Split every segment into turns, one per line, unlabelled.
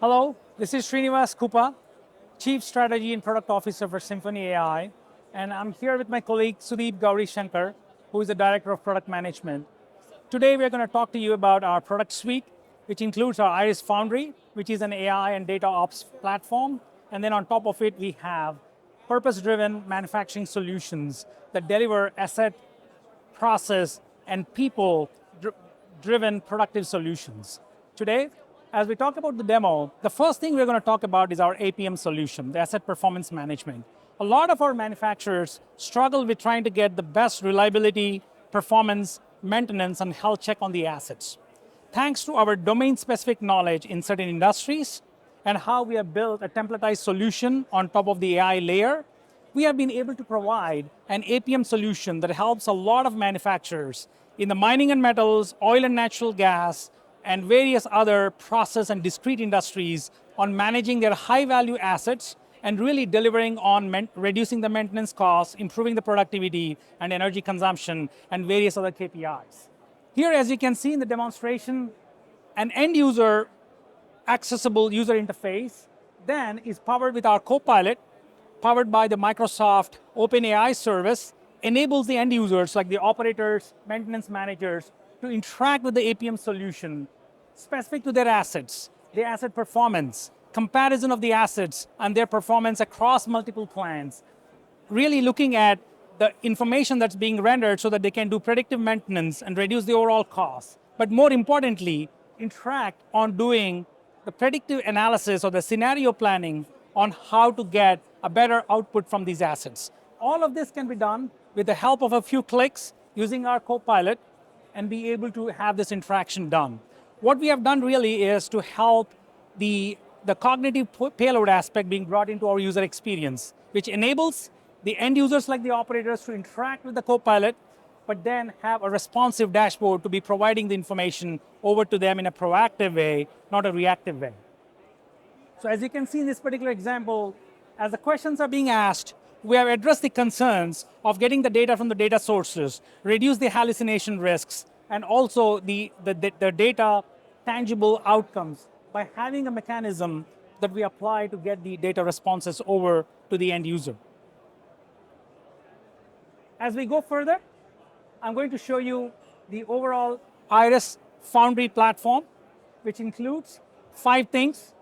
Hello, this is Srinivas Kupa, Chief Strategy and Product Officer for Symphony AI, and I'm here with my colleague Sudeep Gauri Shankar, who is the Director of Product Management. Today we're going to talk to you about our product suite, which includes our Iris Foundry, which is an AI and DataOps platform, and then on top of it we have purpose-driven manufacturing solutions that deliver asset, process, and people-driven productive solutions. Today, as we talk about the demo, the first thing we're going to talk about is our APM solution, the Asset Performance Management. A lot of our manufacturers struggle with trying to get the best reliability, performance, maintenance, and health check on the assets. Thanks to our domain-specific knowledge in certain industries and how we have built a templatized solution on top of the AI layer, we have been able to provide an APM solution that helps a lot of manufacturers in the mining and metals, oil and natural gas, and various other process and discrete industries on managing their high-value assets and really delivering on reducing the maintenance costs, improving the productivity and energy consumption, and various other KPIs. Here, as you can see in the demonstration, an end-user accessible user interface then is powered with our Copilot, powered by the Microsoft OpenAI service, enables the end users, like the operators, maintenance managers, to interact with the APM solution specific to their assets, their asset performance, comparison of the assets and their performance across multiple plants, really looking at the information that's being rendered so that they can do predictive maintenance and reduce the overall cost. But more importantly, interact on doing the predictive analysis or the scenario planning on how to get a better output from these assets. All of this can be done with the help of a few clicks using our Copilot and be able to have this interaction done. What we have done really is to help the cognitive payload aspect being brought into our user experience, which enables the end users like the operators to interact with the Copilot, but then have a responsive dashboard to be providing the information over to them in a proactive way, not a reactive way. So as you can see in this particular example, as the questions are being asked, we have addressed the concerns of getting the data from the data sources, reduce the hallucination risks, and also the data tangible outcomes by having a mechanism that we apply to get the data responses over to the end user. As we go further, I'm going to show you the overall Iris Foundry platform, which includes 5 things,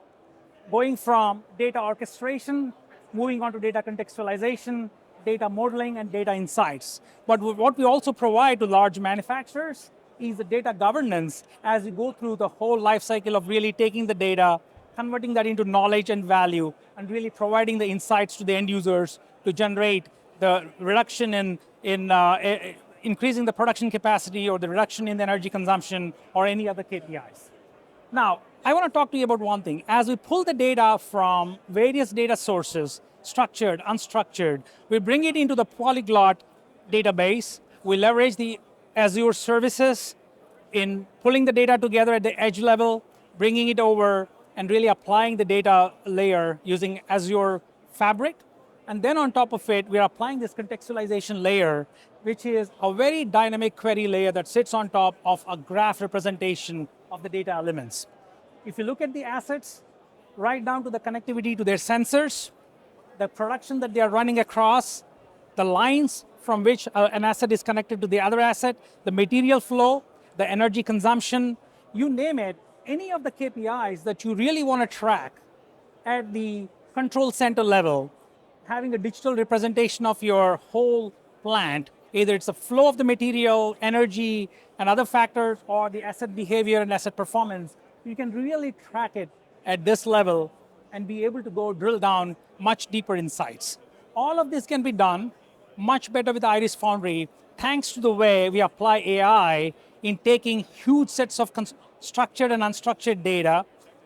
going from data orchestration, moving on to data contextualization, data modeling, and data insights. But what we also provide to large manufacturers is the data governance as we go through the whole life cycle of really taking the data, converting that into knowledge and value, and really providing the insights to the end users to generate the reduction in increasing the production capacity or the reduction in the energy consumption or any other KPIs. Now, I want to talk to you about one thing. As we pull the data from various data sources, structured, unstructured, we bring it into the Polyglot database. We leverage the Azure services in pulling the data together at the edge level, bringing it over, and really applying the data layer using Azure Fabric. And then on top of it, we're applying this contextualization layer, which is a very dynamic query layer that sits on top of a graph representation of the data elements. If you look at the assets, right down to the connectivity to their sensors, the production that they are running across, the lines from which an asset is connected to the other asset, the material flow, the energy consumption, you name it, any of the KPIs that you really want to track at the control center level, having a digital representation of your whole plant, either it's the flow of the material, energy, and other factors, or the asset behavior and asset performance, you can really track it at this level and be able to go drill down much deeper insights. All of this can be done much better with Iris Foundry, thanks to the way we apply AI in taking huge sets of structured and unstructured data,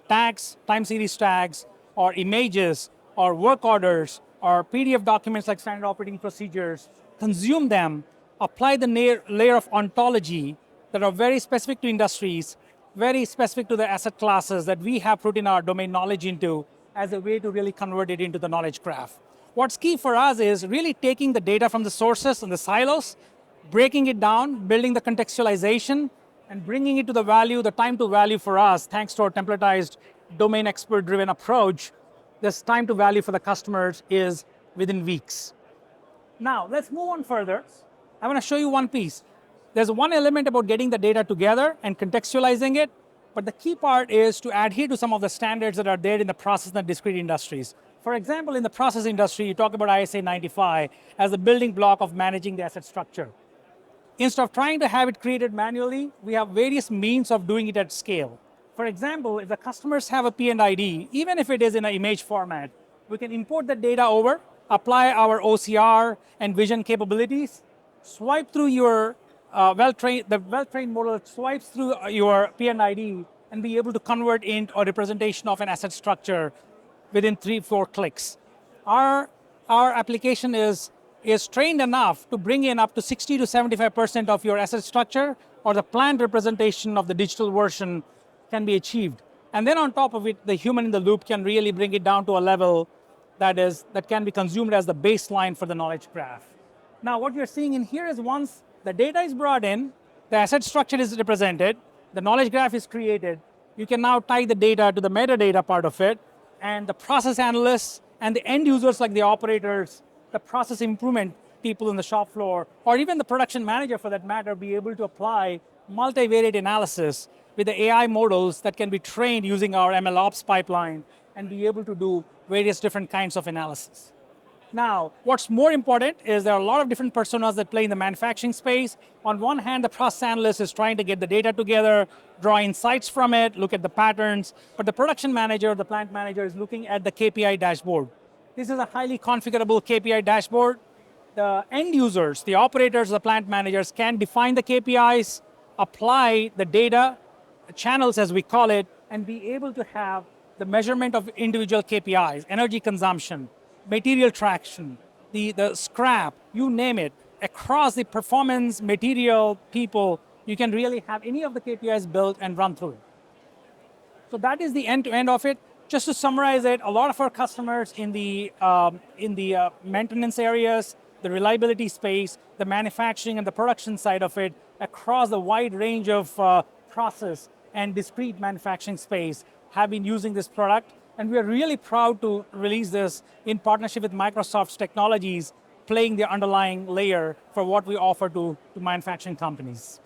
tags, time series tags, or images, or work orders, or PDF documents like standard operating procedures, consume them, apply the layer of ontology that are very specific to industries, very specific to the asset classes that we have put in our domain knowledge into as a way to really convert it into the knowledge graph. What's key for us is really taking the data from the sources and the silos, breaking it down, building the contextualization, and bringing it to the value, the time to value for us, thanks to our templatized domain expert-driven approach, this time to value for the customers is within weeks. Now, let's move on further. I want to show you one piece. There's one element about getting the data together and contextualizing it, but the key part is to adhere to some of the standards that are there in the process and discrete industries. For example, in the process industry, you talk about ISA 95 as the building block of managing the asset structure. Instead of trying to have it created manually, we have various means of doing it at scale. For example, if the customers have a P&ID, even if it is in an image format, we can import the data over, apply our OCR and vision capabilities, swipe through your the well-trained model swipes through your P&ID and be able to convert into a representation of an asset structure within 3-4 clicks. Our application is trained enough to bring in up to 60 to 75% of your asset structure, or the planned representation of the digital version can be achieved. And then on top of it, the human in the loop can really bring it down to a level that can be consumed as the baseline for the knowledge graph. Now what you're seeing in here is once the data is brought in, the asset structure is represented, the knowledge graph is created, you can now tie the data to the metadata part of it, and the process analysts and the end users like the operators, the process improvement people in the shop floor, or even the production manager for that matter, be able to apply multivariate analysis with the AI models that can be trained using our MLOps pipeline and be able to do various different kinds of analysis. Now, what's more important is there are a lot of different personas that play in the manufacturing space. On one hand, the process analyst is trying to get the data together, draw insights from it, look at the patterns, but the production manager, the plant manager is looking at the KPI dashboard. This is a highly configurable KPI dashboard. The end users, the operators, the plant managers can define the KPIs, apply the data, channels as we call it, and be able to have the measurement of individual KPIs, energy consumption, material traction, the scrap, you name it, across the performance, material, people, you can really have any of the KPIs built and run through it. So that is the end-to-end of it. Just to summarize it, a lot of our customers in the maintenance areas, the reliability space, the manufacturing and the production side of it, across the wide range of process and discrete manufacturing space have been using this product. And we are really proud to release this in partnership with Microsoft's technologies, playing the underlying layer for what we offer to manufacturing companies.